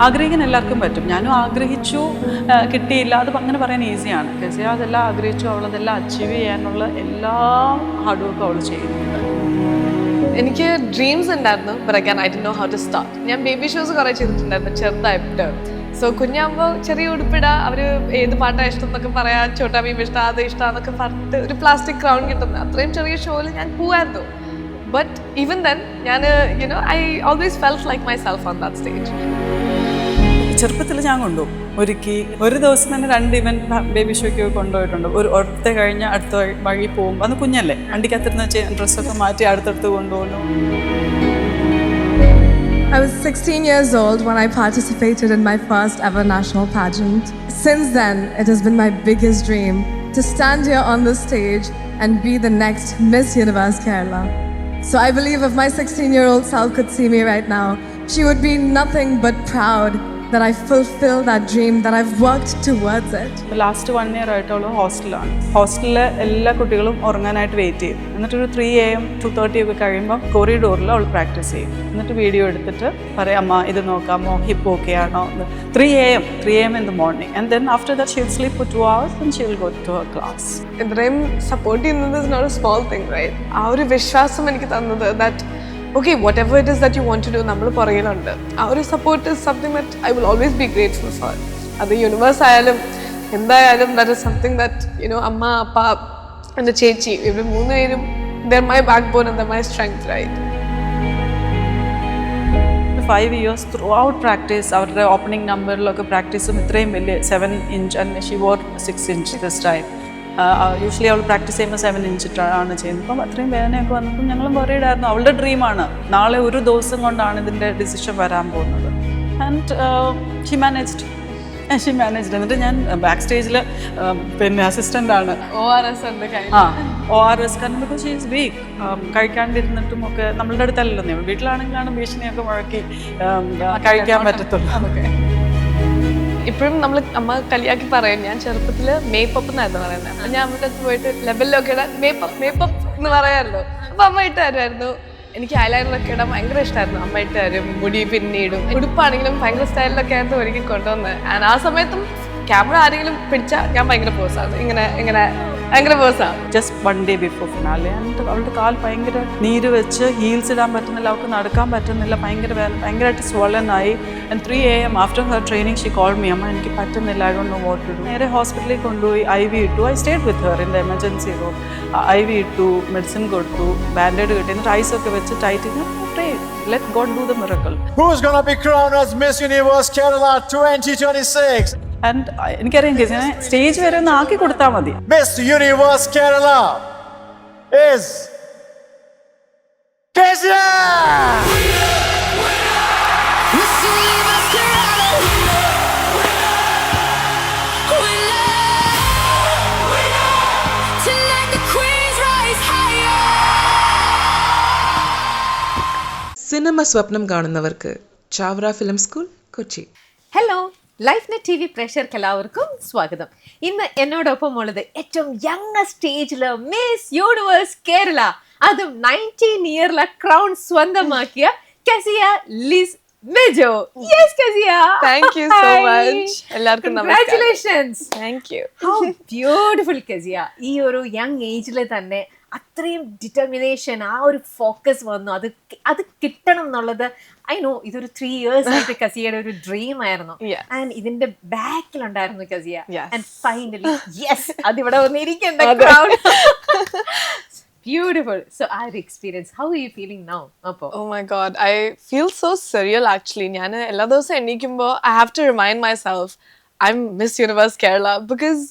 ആഗ്രഹിക്കാൻ എല്ലാവർക്കും പറ്റും. ഞാനും ആഗ്രഹിച്ചു, കിട്ടിയില്ല, അത് അങ്ങനെ പറയാൻ ഈസിയാണ്. കസിയ അതെല്ലാം ആഗ്രഹിച്ചു, അവളതെല്ലാം അച്ചീവ് ചെയ്യാനുള്ള എല്ലാ ഹാർഡ് വർക്കും അവൾ ചെയ്യുന്നുണ്ട്. എനിക്ക് ഡ്രീംസ് ഉണ്ടായിരുന്നു, but again I didn't know how to start. ഞാൻ ബേബി ഷോസ് കുറേ ചെയ്തിട്ടുണ്ടായിരുന്നു ചെറുതായിട്ട്. സോ കുഞ്ഞാകുമ്പോൾ ചെറിയ ഉടുപ്പിടാ, അവർ ഏത് പാട്ടാണ് ഇഷ്ടം എന്നൊക്കെ പറയാം, ചോട്ടാ ഭീം ഇഷ്ടം, അത് ഇഷ്ടം എന്നൊക്കെ പറഞ്ഞിട്ട് ഒരു പ്ലാസ്റ്റിക് ക്രൗൺ കിട്ടുന്നത് അത്രയും ചെറിയ ഷോയിൽ ഞാൻ പോവായിരുന്നു. ബട്ട് ഈവൻ ദെൻ ഞാൻ I always felt like myself on that stage. ചെറുപ്പത്തിൽ ഞാൻ കൊണ്ടുപോകും. ഒരു ദിവസം തന്നെ 2 ഇവന്റ് ബേബി ഷോയ്ക്ക് കൊണ്ടുപോയിട്ടുണ്ട്. ഒരത്തെ കഴിഞ്ഞ് അടുത്ത വഴി പോകുമ്പോൾ, അന്ന് കുഞ്ഞല്ലേ, വണ്ടിക്കകത്തിരുന്ന് ഡ്രസ്സൊക്കെ മാറ്റി അടുത്തടുത്ത് കൊണ്ടുപോകുന്നു. I was 16 years old when I participated in my first ever national pageant. Since then, it has been my biggest dream to stand here on the stage and be the next Miss Universe Kerala. So I believe if my 16-year-old self could see me right now, she would be nothing but proud that I fulfilled that dream, that I've worked towards it. Last 1 year ആയിട്ട് അവൾ ഹോസ്റ്റലിലാണ്. ഹോസ്റ്റലിലെ എല്ലാ കുട്ടികളും ഉറങ്ങാനായിട്ട് wait ചെയ്യും. എന്നിട്ടൊരു 3 AM 2:30 ഒക്കെ കഴിയുമ്പോൾ കോറിഡോറിൽ അവൾ പ്രാക്ടീസ് ചെയ്യും. എന്നിട്ട് വീഡിയോ എടുത്തിട്ട് പറയാം, അമ്മ ഇത് നോക്കാമോ, ഹിപ്പ് ഓക്കെ ആണോ. 3 AM in the morning, and then after that she will sleep for 2 hours and she will go to her class. ഇത്രയും സപ്പോർട്ട് ചെയ്യുന്നത് is not a small thing, right? ആ ഒരു വിശ്വാസം എനിക്ക് തന്നത് that okay, whatever it is that you want to do, നമ്മൾ പുറകിലുണ്ട്. ആ ഒരു support is something that I will always be grateful for. അത് യൂണിവേഴ്സ് ആയാലും എന്തായാലും that is something that അമ്മ, അപ്പ, എൻ്റെ ചേച്ചി, ഇവർ 3 പേരും they're my backbone and they're my strength, right? 5 years throughout practice, അവരുടെ ഓപ്പണിംഗ് നമ്പറിലൊക്കെ പ്രാക്ടീസും ഇത്രയും വലിയ 7 inch and she wore 6 inch this time. Usually അവൾ പ്രാക്ടീസ് ചെയ്യുമ്പോൾ 7 inch ആണ് ചെയ്യുന്നത്. അപ്പം അത്രയും വേദനയൊക്കെ വന്നപ്പോൾ ഞങ്ങളും പറയിടായിരുന്നു, അവളുടെ ഡ്രീമാണ്, നാളെ ഒരു ദിവസം കൊണ്ടാണ് ഇതിൻ്റെ ഡിസിഷൻ വരാൻ പോകുന്നത്. And she managed. എന്നിട്ട് ഞാൻ ബാക്ക് സ്റ്റേജിൽ പിന്നെ അസിസ്റ്റൻ്റാണ്. ORS ഉണ്ട് ORS, കാരണം ബിക്കോസ് ഷീ ഈസ് വീക്ക്. കഴിക്കാണ്ടിരുന്നിട്ടും ഒക്കെ നമ്മളുടെ അടുത്തല്ലല്ലോ, വീട്ടിലാണെങ്കിലാണ് ഭീഷണിയൊക്കെ മുഴക്കി കഴിക്കാൻ പറ്റത്തുള്ളൂ. അതൊക്കെ ഇപ്പോഴും നമ്മൾ അമ്മ കളിയാക്കി പറയും, ഞാൻ ചെറുപ്പത്തിൽ മേപ്പപ്പ് എന്നായിരുന്നു പറയുന്നത്. അപ്പം ഞാൻ അമ്മയുടെ അടുത്ത് പോയിട്ട് ലെവലിലൊക്കെ ഇടാൻ മേപ്പപ്പ് എന്ന് പറയാമല്ലോ. അപ്പം അമ്മ ഇട്ട് തരുമായിരുന്നു. എനിക്ക് ഐലൈനറൊക്കെ ഇടാൻ ഭയങ്കര ഇഷ്ടമായിരുന്നു. അമ്മ ഇട്ട് തരും, മുടി പിന്നീടും, ഉടുപ്പാണെങ്കിലും ഭയങ്കര സ്റ്റൈലിലൊക്കെ ആയിരുന്നു ഒരുക്കി കൊണ്ടുവന്നത്. ആൻഡ് ആ സമയത്തും ക്യാമറ ആരെങ്കിലും പിടിച്ചാൽ ഞാൻ ഭയങ്കര പോസാണ്, ഇങ്ങനെ ഭയങ്കര പോസാണ്. Just 1 day before finale, and അവളുടെ കാൽ ഭയങ്കര നീര് വെച്ച് ഹീൽസ് ഇടാൻ പറ്റുന്നില്ല, അവൾക്ക് നടക്കാൻ പറ്റുന്നില്ല, ഭയങ്കരമായിട്ട് swollen ആയി. And 3 AM after her training she called me, അമ്മ എനിക്ക് പറ്റുന്നില്ല, I don't know what to do. നേരെ ഹോസ്പിറ്റലിൽ കൊണ്ടുപോയി IV ഇട്ടു. I stayed with her in the emergency room. IV ഇട്ടു, മെഡിസിൻ കൊടുത്തു, ബാൻഡേഡ് കിട്ടി, എന്നിട്ട് ഐസൊക്കെ വെച്ച് ടൈറ്റ് ചെയ്ത് pray, let God do the miracle. Who's gonna be crowned as Miss Universe Kerala 2026? And എനിക്കറിയാം കസിയെ സ്റ്റേജ് വരെ ഒന്ന് ആക്കി കൊടുത്താൽ മതി. Miss Universe Kerala is Kaziah! Cinema സ്വപ്നം കാണുന്നവർക്ക് Chavara film school, Kochi. Hello, Lifenet TV പ്രേക്ഷകർക്ക് എല്ലാവർക്കും സ്വാഗതം. ഇന്ന് എന്നോടൊപ്പം ഉള്ളത് ഏറ്റവും യങ് സ്റ്റേജിൽ മിസ് യൂണിവേഴ്സ് കേരള, അതും 19 ഇയറിലെ ക്രൗൺ സ്വന്തമാക്കിയ Kaziah Liz Mejo. Yes Kaziah, thank you so much. എല്ലാവർക്കും congratulations. Thank you. How beautiful Kaziah. ഈ ഒരു യങ് ഏജിൽ തന്നെ അത്രയും ഡിറ്റർമിനേഷൻ, ആ ഒരു ഫോക്കസ് വന്നു, അത് കിട്ടണം എന്നുള്ളത്. ഐ നോ ഇതൊരു 3 years ആയിട്ട് കസിയയുടെ ഒരു ഡ്രീം ആയിരുന്നു. ആൻഡ് ഇതിന്റെ ബാക്കിലുണ്ടായിരുന്നു കസിയ. ആൻഡ് ഫൈനലി യെസ്, അതിവിടെ വന്നിരിക്കേണ്ട crowd. Beautiful. So our experience, how are you feeling now? Appo? Oh my god, I feel so surreal actually. ഞാൻ എല്ലാ ദിവസവും എണീക്കുമ്പോൾ I have to remind myself I'm Miss Universe Kerala, because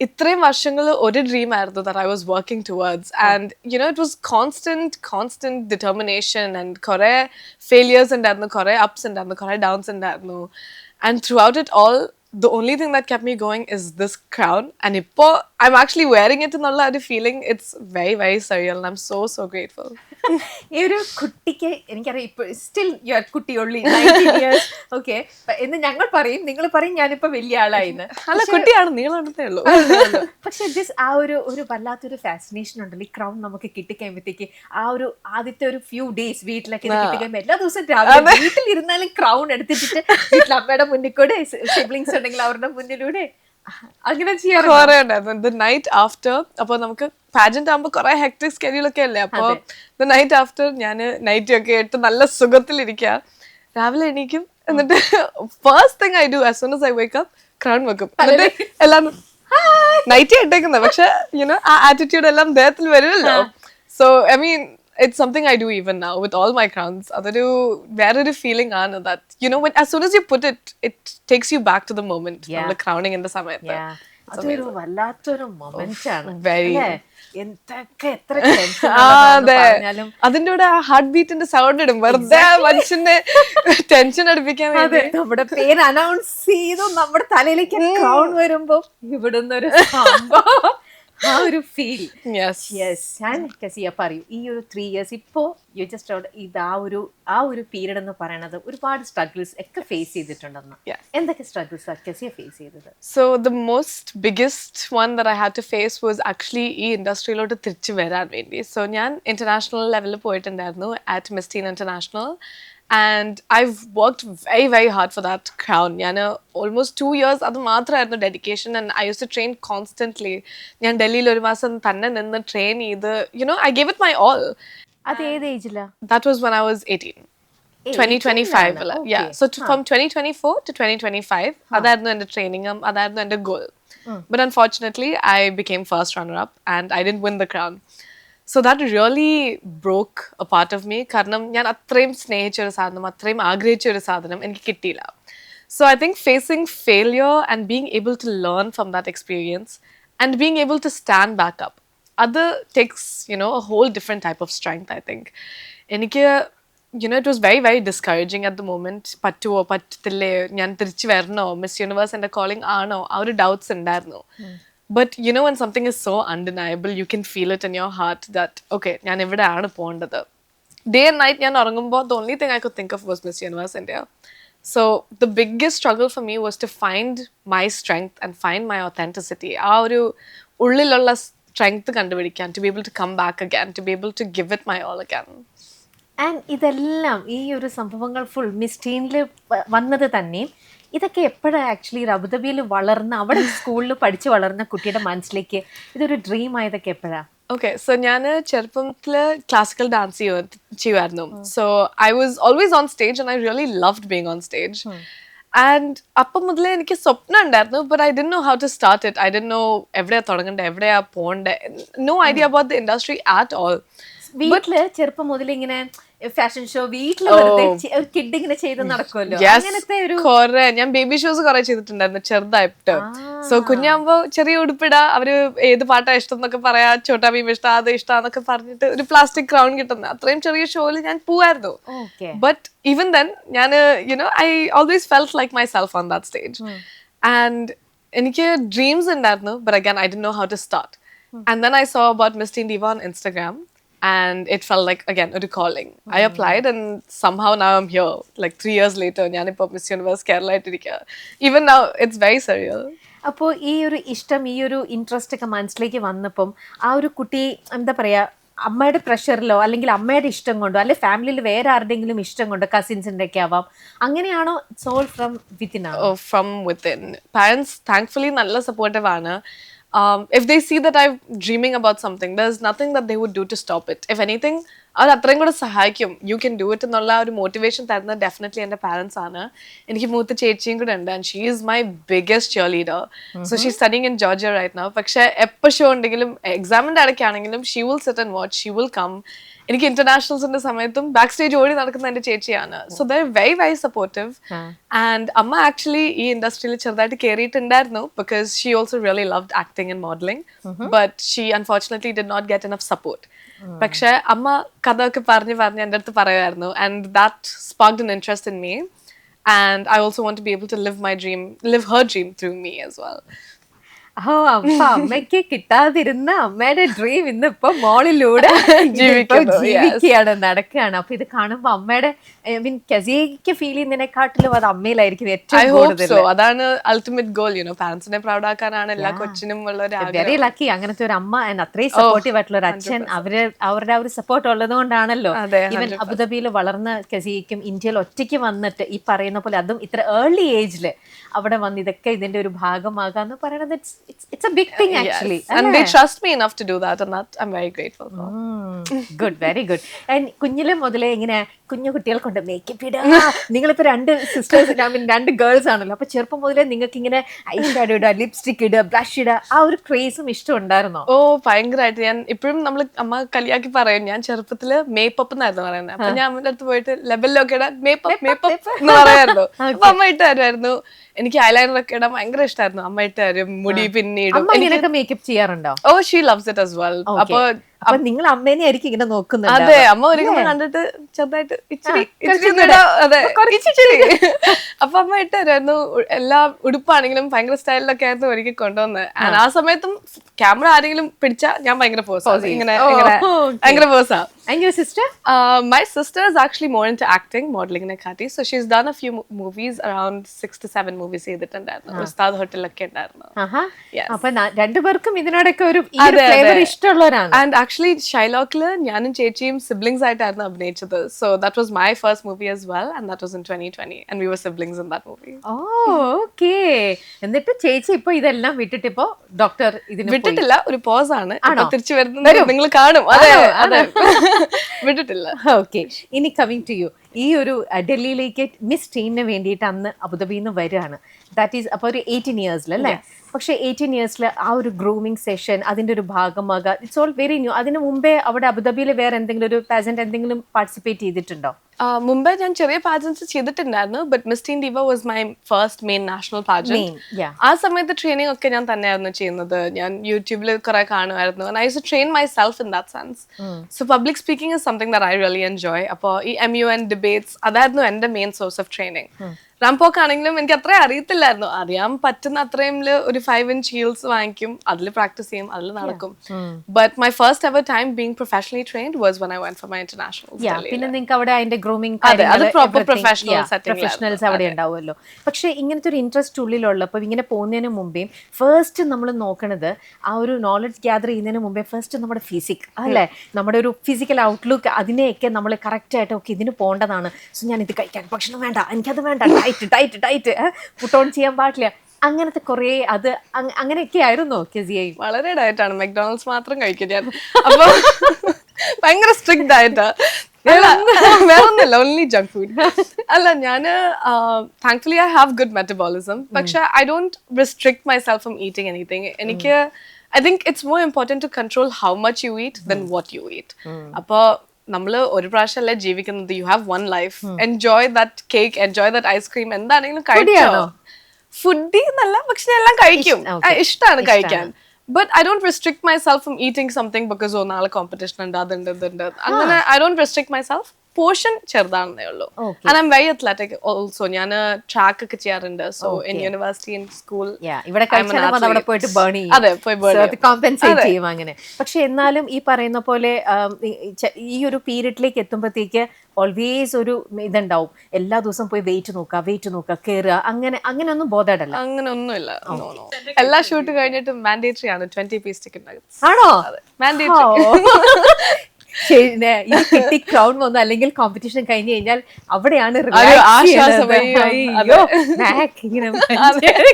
ഇത്രയും വർഷങ്ങൾ ഒരു dream ആയിരുന്നു that I was working towards, and it was constant determination, and കുറേ failures ഉണ്ടായിരുന്നു, കുറേ ups ഉണ്ടായിരുന്നു, കുറേ downs ഉണ്ടായിരുന്നു, and throughout it all the only thing that kept me going is this crown. And ഇപ്പോൾ I'm actually wearing it എന്നുള്ള ഒരു feeling, it's very, very surreal. And I'm so, so grateful. ഈ ഒരു കുട്ടിക്ക് എനിക്കറിയാം ഇപ്പൊ സ്റ്റിൽ യു ആർ കുട്ടി only 19 years okay എന്ന് ഞങ്ങൾ പറയും, നിങ്ങൾ പറയും ഞാനിപ്പോ വലിയ ആളായിന്ന്. അല്ല, കുട്ടിയാണ്, നീളണ്ടേ ഉള്ളൂ. പക്ഷെ ദിസ് ആ ഒരു വല്ലാത്തൊരു ഫാസിനേഷൻ ഉണ്ടല്ലോ ഈ ക്രൗൺ നമുക്ക് കിട്ടിക്കഴിയുമ്പോഴത്തേക്ക്. ആ ഒരു ആദ്യത്തെ ഒരു ഫ്യൂ ഡേയ്സ് വീട്ടിലൊക്കെ കിട്ടിക്കഴിയുമ്പോൾ എല്ലാ ദിവസവും രാവിലെ വീട്ടിലിരുന്നാലും ക്രൗൺ എടുത്തിട്ട് വീട്ടിൽ അമ്മയുടെ മുന്നിൽ കൂടെ സിബ്ലിങ്സ് ഉണ്ടെങ്കിൽ അവരുടെ മുന്നിലൂടെ അങ്ങനെ ചെയ്യാറുണ്ട്. ദ നൈറ്റ് ആഫ്റ്റർ, അപ്പൊ നമുക്ക് പാജന്റ് ആകുമ്പോ കുറെ ഹെക്ടിക് സ്കെഡ്യൂൾ ഒക്കെ അല്ലേ, അപ്പൊ ദ നൈറ്റ് ആഫ്റ്റർ ഞാൻ നൈറ്റ് ഒക്കെ ഇട്ട് നല്ല സുഖത്തിലിരിക്കുക. രാവിലെ എണീക്കും, എന്നിട്ട് first thing I do as soon as I wake up crown വെക്കും. എന്നിട്ട് എല്ലാം നൈറ്റ് ഇട്ടേക്കുന്നത്, പക്ഷെ യുനോ ആ ആറ്റിറ്റ്യൂഡ് എല്ലാം ദേഹത്തിൽ വരുമല്ലോ. So I mean it's something I do even now with all my crowns. Adoru very feeling aanu that, you know, when as soon as you put it, it takes you back to the moment of the crowning in the samayathe. അതൊരു വല്ലാത്തൊരു moment ആണ്. Very. എന്തൊക്കെ എത്ര tension അതിന്റെ കൂടെ ആ heart ബീറ്റിന്റെ sound ഇടും, വെറുതെ മനുഷ്യന്റെ ടെൻഷൻ അടുപ്പിക്കാൻ വേണ്ടി. നമ്മുടെ പേര് അനൗൺസ് ചെയ്തു നമ്മുടെ തലയിലേക്ക് ക്രൗൺ വരുമ്പോ ഇവിടുന്ന് ഒരു സംഭവം, ആ ഒരു ഫീൽ. ഞാൻ കസിയ പറയൂ, ഈ ഒരു 3 years ഇപ്പോ യു ജസ്റ്റ് ഇത് ആ ഒരു പീരീഡ് എന്ന് പറയണത് ഒരുപാട് സ്ട്രഗിൾസ് ഒക്കെ ഫേസ് ചെയ്തിട്ടുണ്ടെന്ന്. എന്തൊക്കെ സ്ട്രഗിൾസ് കസിയ ഫേസ് ചെയ്തത്? So the most biggest one that I had to face was actually ഈ ഇൻഡസ്ട്രിയിലോട്ട് തിരിച്ചു വരാൻ വേണ്ടി. സോ ഞാൻ ഇന്റർനാഷണൽ ലെവലിൽ പോയിട്ടുണ്ടായിരുന്നു at Miss tin International. And I've worked very, very hard for that crown. ഞാൻ almost 2 years അത് മാത്രമായിരുന്നു dedication. And I use to train constantly. ഞാൻ ഡൽഹിയിൽ ഒരു മാസം തന്നെ നിന്ന് ട്രെയിൻ ചെയ്ത്, you know I gave it my all. അത് ഏത് ഏജിലാ? That was when I was 18. 2025. Yeah. So from 2024 to 2025, അതായിരുന്നു എൻ്റെ ട്രെയിനിങ്ങും അതായിരുന്നു എൻ്റെ goal. But unfortunately, I became first runner-up and I didn't win the crown. So that really broke a part of me. കാരണം ഞാൻ അത്രയും സ്നേഹിച്ച ഒരു സാധനം, അത്രയും ആഗ്രഹിച്ച ഒരു സാധനം എനിക്ക് കിട്ടിയില്ല. So I think facing failure and being able to learn from that experience and being able to stand back up, that takes, you know, a whole different type of strength, I think. എനിക്ക്, you know, it was very, very discouraging at the moment. പറ്റുമോ പറ്റത്തില്ലേ, ഞാൻ തിരിച്ചു വരണോ, miss universe എൻ്റെ calling ആണോ, ആ ഒരു doubts ഉണ്ടായിരുന്നു. But you know, when something is so undeniable, you can feel it in your heart that, okay, ഞാൻ എവിടെയാണ് പോകേണ്ടത്. Day and night ഞാൻ ഉറങ്ങുമ്പോൾ the only thing I could think of was Miss Universe India. So the biggest struggle for me was to find my strength and find my authenticity. ആ ഒരു ഉള്ളിലുള്ള strength കണ്ടുപിടിക്കാൻ, to be able to come back again, to be able to give it my all again. And ഇതെല്ലാം ഈ ഒരു സംഭവങ്ങൾ full miss ടീനിൽ വന്നത് തന്നെ ഇതൊക്കെ എപ്പോഴാണ് ആക്ച്വലി അബുദാബിയിൽ വളർന്ന, അവിടെ സ്കൂളിൽ പഠിച്ച് വളർന്ന കുട്ടിയുടെ മനസ്സിലേക്ക് ഇതൊരു ഡ്രീം ആയതൊക്കെ എപ്പോഴാണ്? ഓക്കെ, സോ ഞാൻ ചെറുപ്പത്തിൽ ക്ലാസിക്കൽ ഡാൻസ് ചെയ്യുമായിരുന്നു. So I was always on stage and I really loved being on stage. And അപ്പം മുതലേ എനിക്ക് സ്വപ്നം ഉണ്ടായിരുന്നു, but I didn't know how to start it. I didn't know എവിടെയാ തുടങ്ങണ്ടേ, എവിടെയാ പോകണ്ടേ, no idea about the industry at all. വീട്ടില് ചെറുപ്പം മുതൽ ഇങ്ങനെ ഫാഷൻ ഷോ വീട്ടില് കിഡ് ഇങ്ങനെ ചെയ്ത് നടക്കുമല്ലോ, അങ്ങനത്തെ ഒരു കുറെ ഞാൻ ബേബി ഷോസ് കുറെ ചെയ്തിട്ടുണ്ടായിരുന്നു ചെറുതായിട്ട്. സോ കുഞ്ഞാകുമ്പോ ചെറിയ ഉടുപ്പിടാ, അവര് ഏത് പാട്ടാ ഇഷ്ടം എന്നൊക്കെ പറയാ, ചോട്ടാ ഭീം ഇഷ്ടം, അത് ഇഷ്ടാന്നൊക്കെ പറഞ്ഞിട്ട് ഒരു പ്ലാസ്റ്റിക് ക്രൗൺ കിട്ടുന്ന അത്രയും ചെറിയ ഷോയിൽ ഞാൻ പോവായിരുന്നു. ബട്ട് ഈവൻ ദെൻ ഞാൻ, you know, I always felt like myself on that stage. And എനിക്ക് ഡ്രീംസ് ഉണ്ടായിരുന്നു, but again I didn't know how to start. And then I saw about miss teen diva on Instagram. And it felt like, again, a calling. I applied and somehow now I'm here. Like 3 years later, ഞാനിപ്പോ miss universe Kerala ആയിട്ടിരിക്കുക. Even now, it's very surreal. അപ്പോൾ ഈ ഒരു ഇഷ്ടം, ഈ ഒരു interest ഒക്കെ മനസ്സിലേക്ക് വന്നപ്പം ആ ഒരു കുട്ടി എന്താ പറയാ, അമ്മയുടെ പ്രഷറിലോ അല്ലെങ്കിൽ അമ്മയുടെ ഇഷ്ടം കൊണ്ടോ അല്ലെങ്കിൽ ഫാമിലിയിൽ വേറെ ആരുടെങ്കിലും ഇഷ്ടം കൊണ്ടോ, കസിൻസിൻ്റെ ഒക്കെ ആവാം, അങ്ങനെയാണോ it's all from within? From within. Parents thankfully നല്ല സപ്പോർട്ടീവ് ആണ്. If they see that I'm dreaming about something, there's nothing that they would do to stop it. If anything, അത് അത്രയും കൂടെ സഹായിക്കും. യു ക്യാൻ ഡു ഇറ്റ് എന്നുള്ള ഒരു motivation തരുന്നത് definitely എൻ്റെ പാരൻസ് ആണ്. എനിക്ക് മൂത്ത ചേച്ചിയും കൂടെ ഉണ്ട്, and she is my biggest cheerleader. So she studying in Georgia right now. പക്ഷെ എപ്പോൾ ഷോ ഉണ്ടെങ്കിലും എക്സാമിൻ്റെ ഇടയ്ക്കാണെങ്കിലും she will sit and watch, she will come. എനിക്ക് ഇന്റർനാഷണൽസിന്റെ സമയത്തും ബാക്ക് സ്റ്റേജ് ഓടി നടക്കുന്ന എൻ്റെ ചേച്ചിയാണ്. So they are very very supportive. And അമ്മ ആക്ച്വലി ഈ ഇൻഡസ്ട്രിയിൽ ചെറുതായിട്ട് കയറിയിട്ടുണ്ടായിരുന്നു, because she also really loved acting and modelling, but she unfortunately did not get enough support. പക്ഷെ അമ്മ കഥ ഒക്കെ പറഞ്ഞ് എൻ്റെ അടുത്ത് പറയുമായിരുന്നു, and that sparked an interest in me. and I also want to be able to live her dream through me as well. ഓ അപ്പൊ അമ്മയ്ക്ക് കിട്ടാതിരുന്ന അമ്മയുടെ ഡ്രീം ഇന്നിപ്പോ മോളിലൂടെ ജീവിക്കുകയാണ്, നടക്കുകയാണ്. അപ്പൊ ഇത് കാണുമ്പോ അമ്മയുടെ കസിയയ്ക്ക് ഫീൽ ചെയ്യുന്നതിനെക്കാട്ടിലും അത് അമ്മയിലായിരിക്കും ഏറ്റവും കൂടുതൽ. അതാണ് അൾട്ടിമേറ്റ് ഗോൾ, പാരന്റ്സിനെ പ്രൗഡ് ആക്കാനാണ് എല്ലാ കൊച്ചിനും ഉള്ള ഒരു ആഗ്രഹം. വെരി ലക്കി അങ്ങനത്തെ ഒരു അമ്മ ആൻഡ് അത്രയും സപ്പോർട്ടീവ് ആയിട്ടുള്ള ഒരു അച്ഛൻ. അവരുടെ ആ ഒരു സപ്പോർട്ട് ഉള്ളത് കൊണ്ടാണല്ലോ ഈവൻ അബുദാബിയിൽ വളർന്ന കസിയയ്ക്കും ഇന്ത്യയിൽ ഒറ്റയ്ക്ക് വന്നിട്ട് ഈ പറയുന്ന പോലെ അതും ഇത്ര ഏർലി ഏജില് അവിടെ വന്ന് ഇതൊക്കെ ഇതിന്റെ ഒരു ഭാഗമാകാന്ന് പറയുന്നത് it's a big thing actually. And they trust me enough to do that, and that I'm very grateful for. Good, very good. And കുഞ്ഞിലെ മുതലേ ഇങ്ങനെ കുഞ്ഞു കുട്ടികൾക്കുണ്ട് മേക്കപ്പ് ഇടുക. നിങ്ങളിപ്പോ 2 സിസ്റ്റേഴ്സ്, 2 ഗേൾസ് ആണല്ലോ. അപ്പൊ ചെറുപ്പം മുതലേ നിങ്ങൾക്ക് ഇങ്ങനെ ഐ ഷാഡോ ഇടുക, ലിപ്സ്റ്റിക് ഇടുക, ബ്ലഷ് ഇടുക, ആ ഒരു ക്രേസും ഇഷ്ടം ഉണ്ടായിരുന്നോ? ഭയങ്കരമായിട്ട്. ഞാൻ ഇപ്പോഴും അമ്മ കളിയാക്കി പറയും, ഞാൻ ചെറുപ്പത്തില് മേപ്പപ്പ് എന്നായിരുന്നു പറയുന്നത്. അപ്പൊ ഞാൻ അമ്മയുടെ അടുത്ത് പോയിട്ട് ലെബലിലൊക്കെ ഇടാൻ മേപ്പപ്പ് എന്ന് പറയായിരുന്നു. അപ്പൊ അമ്മ ഇട്ട് തരുമായിരുന്നു. എനിക്ക് ഐലൈനർ ഒക്കെ ഇടാൻ ഭയങ്കര ഇഷ്ടമായിരുന്നു. അമ്മ ഇട്ട് തരും, മുടി പിന്നീടും. മേക്കപ്പ് ചെയ്യാറുണ്ടോ? she loves it as well. അപ്പൊ നിങ്ങൾ അമ്മേനെ ആയിരിക്കും ഇങ്ങനെ നോക്കുന്നത്. അതെ, അമ്മ ഒരിക്കലും കണ്ടിട്ട് ചെറുതായിട്ട് അപ്പൊ അമ്മ ഇട്ട് തരുമായിരുന്നു. എല്ലാ ഉടുപ്പാണെങ്കിലും ഭയങ്കര സ്റ്റൈലിലൊക്കെ ആയിരുന്നു ഒരിക്കൽ കൊണ്ടുവന്നത്. ആ സമയത്തും ക്യാമറ ആരെങ്കിലും പിടിച്ചാ ഞാൻ ഭയങ്കര പോസാ, ഇങ്ങനെ ഭയങ്കര പോസാ. And your sister? My sister is actually more into acting, modeling nekati. So she's done a few movies, around 6 to 7 movies ചെയ്തിട്ടുണ്ടായിരുന്നു. ഉസ്താദ് ഹോട്ടലൊക്കെ ഉണ്ടായിരുന്നു. അപ്പൊ രണ്ടുപേർക്കും ഇതിനോടൊക്കെ ഒരു ഫ്ലേവർ ഇഷ്ടമുള്ളവരാണ്. And actually ഷൈലോക്കില് ഞാനും ചേച്ചിയും siblings ആയിട്ടായിരുന്നു അഭിനയിച്ചത്. So that was my first movie as well, and that was in 2020, and we were siblings in that movie. Okay. എന്നിട്ട് ചേച്ചി ഇപ്പൊ ഇതെല്ലാം വിട്ടിട്ട് ഇപ്പൊ ഡോക്ടർ ഇതിന് വിട്ടിട്ടില്ല, ഒരു പോസ് ആണ്. തിരിച്ചു വരുന്നത് നിങ്ങൾ കാണും. അതെ അതെ, വിട്ടിട്ടില്ല. ഓക്കെ, ഇനി കമ്മിങ് ടു യു, ഈ ഒരു ഡൽഹിയിലേക്ക് മിസ് ടീമിന് വേണ്ടിയിട്ട് അന്ന് അബുദാബിയിൽ നിന്ന് വരികയാണ്. ദാറ്റ് ഈസ് അപ്പോൾ ഒരു 18 ഇയേഴ്സിലല്ലേ? പക്ഷെ 18 ഇയേഴ്സിൽ ആ ഒരു ഗ്രൂമിങ് സെഷൻ അതിന്റെ ഒരു ഭാഗമാകുക, ഇറ്റ്സ് ഓൾ വെരി ന്യൂ. അതിന് മുമ്പേ അവിടെ അബുദാബിയിൽ വേറെ എന്തെങ്കിലും ഒരു പാജന്റ് എന്തെങ്കിലും പാർട്ടിസിപ്പേറ്റ് ചെയ്തിട്ടുണ്ടോ? മുമ്പേ ഞാൻ ചെറിയ പാജൻസ് ചെയ്തിട്ടുണ്ടായിരുന്നു, ബട്ട് മിസ് ടീൻ ദിവ was my first main national pageant. ആ സമയത്ത് ട്രെയിനിങ് ഒക്കെ ഞാൻ തന്നെയായിരുന്നു ചെയ്യുന്നത്. ഞാൻ യൂട്യൂബിൽ കുറെ കാണുമായിരുന്നു. And I used to train myself in that sense. So public speaking is something that I really enjoy. അപ്പോൾ ഈ MUN debates അതായിരുന്നു എൻ്റെ മെയിൻ സോഴ്സ് ഓഫ് ട്രെയിനിങ്. റാംപോക്ക് ആണെങ്കിലും എനിക്ക് അത്രയും അറിയത്തില്ലായിരുന്നു. അറിയാൻ പറ്റുന്ന അത്രയും ഒരു 5 inch ഹീൽസ് വാങ്ങിക്കും, അതിൽ പ്രാക്ടീസ് ചെയ്യും, അതിൽ നടക്കും. But my first ever time being professionally trained was when I went for my internationals. പിന്നെ നിങ്ങൾക്ക് അവിടെ അതിന്റെ ഗ്രൂമിംഗ് പ്രൊഫഷണൽസ് അവിടെ ഉണ്ടാവുമല്ലോ. പക്ഷെ ഇങ്ങനത്തെ ഒരു ഇൻട്രസ്റ്റ് ഉള്ളിലുള്ളപ്പോൾ ഇങ്ങനെ പോകുന്നതിന് മുമ്പേ ഫസ്റ്റ് നമ്മൾ നോക്കണത് ആ ഒരു നോളജ് ഗ്യാദർ ചെയ്യുന്നതിന് മുമ്പേ ഫസ്റ്റ് നമ്മുടെ ഫിസിക് അല്ലേ, നമ്മുടെ ഒരു ഫിസിക്കൽ ഔട്ട്ലുക്ക്, അതിനെയൊക്കെ നമ്മൾ കറക്റ്റ് ആയിട്ട് ഓക്കെ ഇതിന് പോകേണ്ടതാണ്. സോ ഞാൻ ഇത് കഴിക്കാൻ ഭക്ഷണം വേണ്ട, എനിക്കത് വേണ്ട, ഡയറ്റ് പുട്ട് ഓൺ ചെയ്യാൻ പാടില്ല, അങ്ങനത്തെ കുറെ അത് അങ്ങനെയൊക്കെ ആയിരുന്നോ കസിയ? വളരെ ഡയറ്റാണ്, മെക്ഡോണൽഡ്സ് മാത്രം കഴിക്കും ഞാൻ. അപ്പൊ ഭയങ്കര സ്ട്രിക്റ്റ് ഡയറ്റാ, വേറൊന്നുമില്ല, ഓൺലി ജങ്ക് ഫുഡ്. അല്ല, ഞാന് thankfully I have good metabolism, പക്ഷെ I don't restrict myself from eating anything. എനിക്ക് I think it's more important to control how much you eat then what you eat. അപ്പൊ നമ്മള് ഒരു പ്രാവശ്യമല്ലേ ജീവിക്കുന്നത്. You have one life, enjoy that cake, enjoy that ice cream, എന്താണെങ്കിലും കഴിക്കാനോ. Foodie എന്നല്ല, പക്ഷെ ഞാൻ എല്ലാം കഴിക്കും, ഇഷ്ടമാണ് കഴിക്കാൻ. But I don't restrict myself from eating something because നാളെ കോമ്പറ്റീഷൻ ഉണ്ട്, അതുണ്ട് ഇതുണ്ട്, അങ്ങനെ I don't restrict myself. Portion ചെറുതാണെന്നേ ഉള്ളൂ. And I'm very athletic also. ഞാൻ ട്രാക്ക് ഒക്കെ ചെയ്യാറുണ്ട്. So in university in school ഇവിടെ അവിടെ പോയിട്ട് ബേൺ ചെയ്യും, കോമ്പൻസേറ്റ് ചെയ്യും അങ്ങനെ. പക്ഷെ എന്നാലും ഈ പറയുന്ന പോലെ ഈ ഒരു പീരീഡിലേക്ക് എത്തുമ്പോഴത്തേക്ക് ഓൾവേസ് ഒരു ഇതുണ്ടാവും, എല്ലാ ദിവസവും പോയി വെയിറ്റ് നോക്കുക കയറുക, അങ്ങനെയൊന്നും ബോധേഡല്ല? അങ്ങനെ ഒന്നുമില്ല. എല്ലാ ഷൂട്ട് കഴിഞ്ഞിട്ട് മാൻഡേറ്ററി ആണ് 20 പീസ് ചിക്കൻ നഗറ്റ്സ്. ആണോ? മാൻഡേറ്ററി. കിട്ടി ക്രൗൺ വന്നു അല്ലെങ്കിൽ കോമ്പറ്റീഷൻ കഴിഞ്ഞു കഴിഞ്ഞാൽ അവിടെയാണ്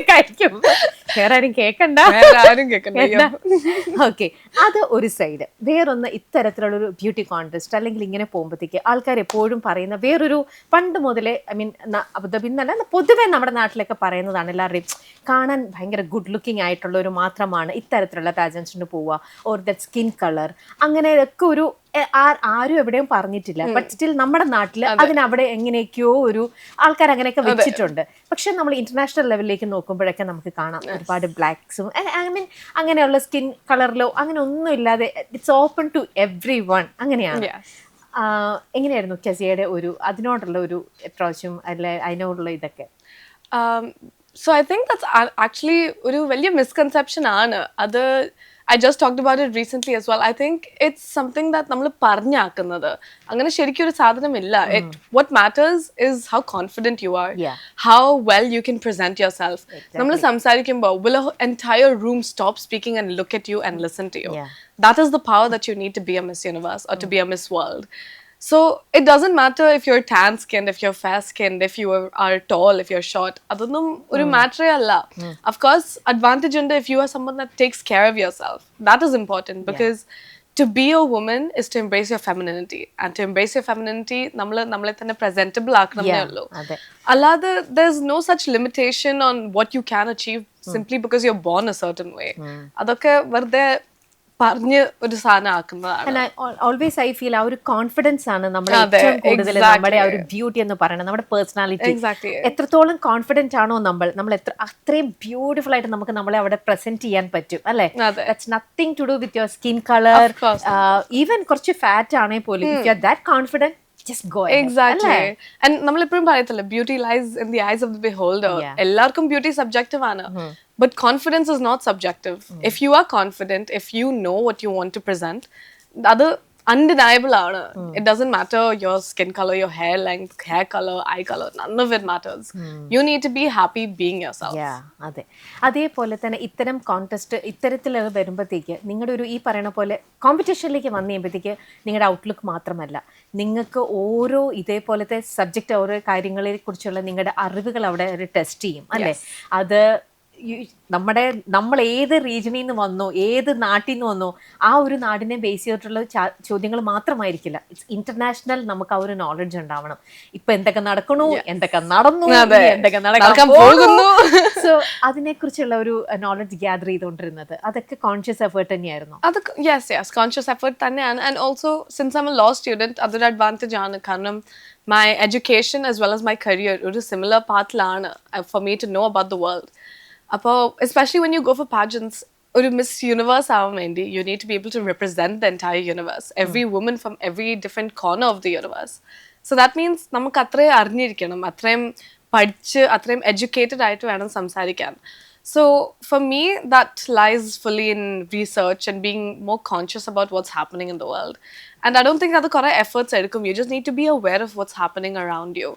കഴിക്കും, വേറെ ആരും കേക്കണ്ട. ഓക്കെ, അത് ഒരു സൈഡ്. വേറൊന്ന്, ഇത്തരത്തിലുള്ളൊരു ബ്യൂട്ടി കോൺടെസ്റ്റ് അല്ലെങ്കിൽ ഇങ്ങനെ പോകുമ്പോഴത്തേക്ക് ആൾക്കാർ എപ്പോഴും പറയുന്ന വേറൊരു, പണ്ട് മുതലേ ഐ മീൻ അബുദാബി എന്നല്ല പൊതുവെ നമ്മുടെ നാട്ടിലൊക്കെ പറയുന്നതാണ്, എല്ലാവരുടെയും കാണാൻ ഭയങ്കര ഗുഡ് ലുക്കിംഗ് ആയിട്ടുള്ളവർ മാത്രമാണ് ഇത്തരത്തിലുള്ള പാജൻസിന് പോവുക, ഓർ ദറ്റ് സ്കിൻ കളർ, അങ്ങനെയൊക്കെ ഒരു ആരും എവിടെയും പറഞ്ഞിട്ടില്ല. ബട്ട് സ്റ്റിൽ നമ്മുടെ നാട്ടിൽ അതിനവിടെ എങ്ങനെയൊക്കെയോ ഒരു ആൾക്കാർ അങ്ങനെയൊക്കെ വെച്ചിട്ടുണ്ട്. പക്ഷെ നമ്മൾ ഇന്റർനാഷണൽ ലെവലിലേക്ക് നോക്കുമ്പോഴൊക്കെ നമുക്ക് കാണാം ഒരുപാട് ബ്ലാക്സും ഐ മീൻ അങ്ങനെയുള്ള സ്കിൻ കളറിലോ അങ്ങനെ ഒന്നും ഇല്ലാതെ it's open to everyone, അങ്ങനെയാണ്. എങ്ങനെയായിരുന്നു കസിയയുടെ ഒരു അതിനോടുള്ള ഒരു അപ്രോച്ചും അല്ലെ അതിനോടുള്ള ഇതൊക്കെ? So I think that's actually ഒരു വലിയ മിസ്കൺസെപ്ഷൻ ആണ് അത്. I just talked about it recently as well. I think it's something that നമ്മൾ പറഞ്ഞാക്കുന്നത്. അങ്ങനെ ശരിക്കും ഒരു സാധനമില്ല. What matters is how confident you are, how well you can present yourself. നമ്മൾ സംസാരിക്കുമ്പോൾ will an entire room stop speaking and look at you and listen to you? That is the power that you need to be a Miss Universe or to be a Miss World. So it doesn't matter if you're tan skinned, if you're fair skinned, if you are tall, if you're short. Adonnum oru matter alla. Of course, advantage undu if you are someone that takes care of yourself. That is important because to be a woman is to embrace your femininity, and to embrace your femininity namale thanne presentable aakkanamne ullu. Allada there's no such limitation on what you can achieve simply because you're born a certain way. Adokke verde പറഞ്ഞ് ഒരു സാധനം ആക്കുന്നതാണ്. Always I feel ആ ഒരു confidence ആണ് നമ്മുടെ ഏറ്റവും കൂടുതൽ നമ്മുടെ ആ ഒരു ബ്യൂട്ടി എന്ന് പറയുന്നത്, നമ്മുടെ പേഴ്സണാലിറ്റി. എത്രത്തോളം കോൺഫിഡന്റ് ആണോ നമ്മൾ അത്രയും ബ്യൂട്ടിഫുൾ ആയിട്ട് നമുക്ക് നമ്മളെ അവിടെ പ്രസന്റ് ചെയ്യാൻ പറ്റും അല്ലെ. That's nothing to do with your skin colour. Even കുറച്ച് ഫാറ്റ് ആണെങ്കിൽ പോലും if you are that confident, just go ahead. Exactly. And നമ്മൾ എപ്പോഴും പറയത്തില്ല beauty lies in the eyes of the beholder. എല്ലാവർക്കും beauty subjective ആണ്. But confidence is not subjective. If you are confident, if you know what you want to present, അത് undeniable ആണ്. It doesn't matter your skin color, your hair length, hair color, eye color, none of it matters. You need to be happy being yourself. അതെ. അതേപോലെ തന്നെ ഇത്തരം contest ഇത്തരത്തിൽ വരുമ്പോഴത്തേക്ക് നിങ്ങളുടെ ഒരു ഈ പറയുന്ന പോലെ കോമ്പറ്റീഷനിലേക്ക് വന്നു കഴിയുമ്പോഴത്തേക്ക് നിങ്ങളുടെ ഔട്ട്ലുക്ക് മാത്രമല്ല, നിങ്ങൾക്ക് ഓരോ ഇതേപോലത്തെ സബ്ജക്റ്റ് ഓരോ കാര്യങ്ങളെ കുറിച്ചുള്ള നിങ്ങളുടെ അറിവുകൾ അവിടെ ഒരു ടെസ്റ്റ് ചെയ്യും അല്ലേ. അത് നമ്മൾ ഏത് റീജിയനിൽ നിന്ന് വന്നോ, ഏത് നാട്ടിൽ നിന്ന് വന്നോ, ആ ഒരു നാടിനെ ബേസ് ചെയ്തിട്ടുള്ള ചോദ്യങ്ങൾ മാത്രമായിരിക്കില്ല. It's international. നമുക്ക് ആ ഒരു നോളജ് ഉണ്ടാവണം. ഇപ്പൊ എന്തൊക്കെ നടക്കണു, എന്തൊക്കെ നടന്നു, എന്തൊക്കെ നടക്കാൻ പോകുന്നു. സോ അതിനെ കുറിച്ചുള്ള ഒരു നോളജ് ഗ്യാദർ ചെയ്തുകൊണ്ടിരുന്നത് അതൊക്കെ കോൺഷ്യസ് എഫേർട്ട് തന്നെയായിരുന്നു. അത് കോൺഷ്യസ് എഫേർട്ട് തന്നെയാണ്. And also since I'm a law student അതൊരു അഡ്വാൻറ്റേജ് ആണ്. കാരണം my education as well as my career ഒരു similar പാത്തിലാണ് for me to know about the world. അപ്പോൾ especially when you go for pageants, ഒരു miss universe ആവാൻ വേണ്ടി you need to be able to represent the entire universe, every woman from every different corner of the universe. So that means നമുക്ക് അത്രയും അറിഞ്ഞിരിക്കണം, അത്രയും പഠിച്ച് അത്രയും എഡ്യൂക്കേറ്റഡ് ആയിട്ട് വേണം സംസാരിക്കാൻ. So for me that lies fully in research and being more conscious about what's happening in the world. And I don't think that കുറെ efforts എടുക്കും. You just need to be aware of what's happening around you.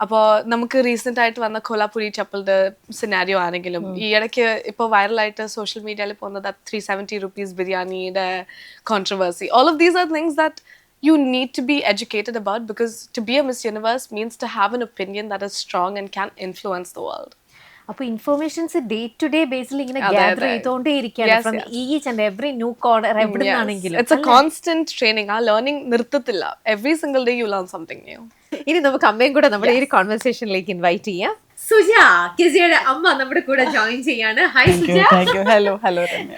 അപ്പോൾ നമുക്ക് recent ആയിട്ട് വന്ന Kolhapuri ചപ്പലിൻ്റെ scenario ആണെങ്കിലും ഈ ഇടയ്ക്ക് ഇപ്പോൾ വൈറലായിട്ട് സോഷ്യൽ മീഡിയയിൽ പോകുന്നത് 370 rupees ബിരിയാണിയുടെ controversy. All of these are things that you need to be educated about, because to be a Miss Universe means to have an opinion that is strong and can influence the world. അപ്പോൾ informations day to day ബേസിൽ ഇങ്ങനെ gather ചെയ്തുകൊണ്ടേ ഇരിക്കുകയാണ് from each and every new corner എവിടെ നിന്നാണെങ്കിലും. It's a constant training. ആ learning നിർത്തത്തില്ല. Every single day you learn something new. ഇനി നമുക്ക് അമ്മയും കൂടെ നമ്മുടെ ഈ കോൺവെർസേഷനിലേക്ക് ഇൻവൈറ്റ് ചെയ്യാം. സുജ, കസിയയുടെ അമ്മ നമ്മുടെ കൂടെ ജോയിൻ ചെയ്യാണ്. Hi Suja. Hello.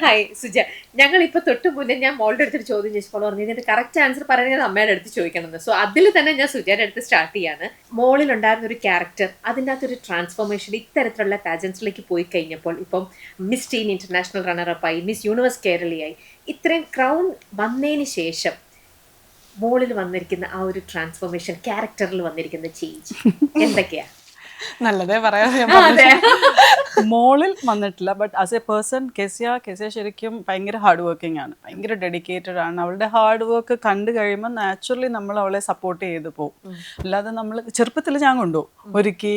Hi Suja. ഞങ്ങൾ ഇപ്പൊ തൊട്ട് മുന്നേ ഞാൻ മോളുടെ അടുത്തൊരു ചോദ്യം ചോദിച്ചപ്പോൾ പറഞ്ഞു ഇതിന്റെ കറക്റ്റ് ആൻസർ പറയുന്നത് അമ്മയുടെ അടുത്ത് ചോദിക്കണമെന്ന്. സോ അതിൽ തന്നെ ഞാൻ സുജയുടെ അടുത്ത് സ്റ്റാർട്ട് ചെയ്യാണ്. മോളിൽ ഉണ്ടായിരുന്ന ഒരു ക്യാരക്ടർ, അതിൻ്റെ അകത്തൊരു ട്രാൻസ്ഫോർമേഷൻ ഇത്തരത്തിലുള്ള പാജൻസിലേക്ക് പോയി കഴിഞ്ഞപ്പോൾ ഇപ്പം മിസ് ടീൻ ഇന്റർനാഷണൽ റണ്ണറപ്പായി, മിസ് യൂണിവേഴ്സ് കേരളയായി, ഇത്രയും ക്രൗൺ വന്നതിന് ശേഷം മോളിൽ വന്നിരിക്കുന്ന ആ ഒരു ട്രാൻസ്ഫോർമേഷൻ, ക്യാരക്ടറിൽ വന്നിരിക്കുന്ന ചേഞ്ച് എന്തൊക്കെയാ? നല്ലതേ പറയാം. മോളിൽ വന്നിട്ടില്ല, but as A person Kezia ശരിക്കും ഭയങ്കര ഹാർഡ് വർക്കിംഗ് ആണ്, ഭയങ്കര ഡെഡിക്കേറ്റഡ് ആണ്. അവളുടെ ഹാർഡ് വർക്ക് കണ്ടു കഴിയുമ്പോൾ നാച്ചുറലി നമ്മൾ അവളെ സപ്പോർട്ട് ചെയ്ത് പോകും. അല്ലാതെ നമ്മൾ ചെറുപ്പത്തിൽ ഞാൻ കൊണ്ടുപോകും ഒരുക്കി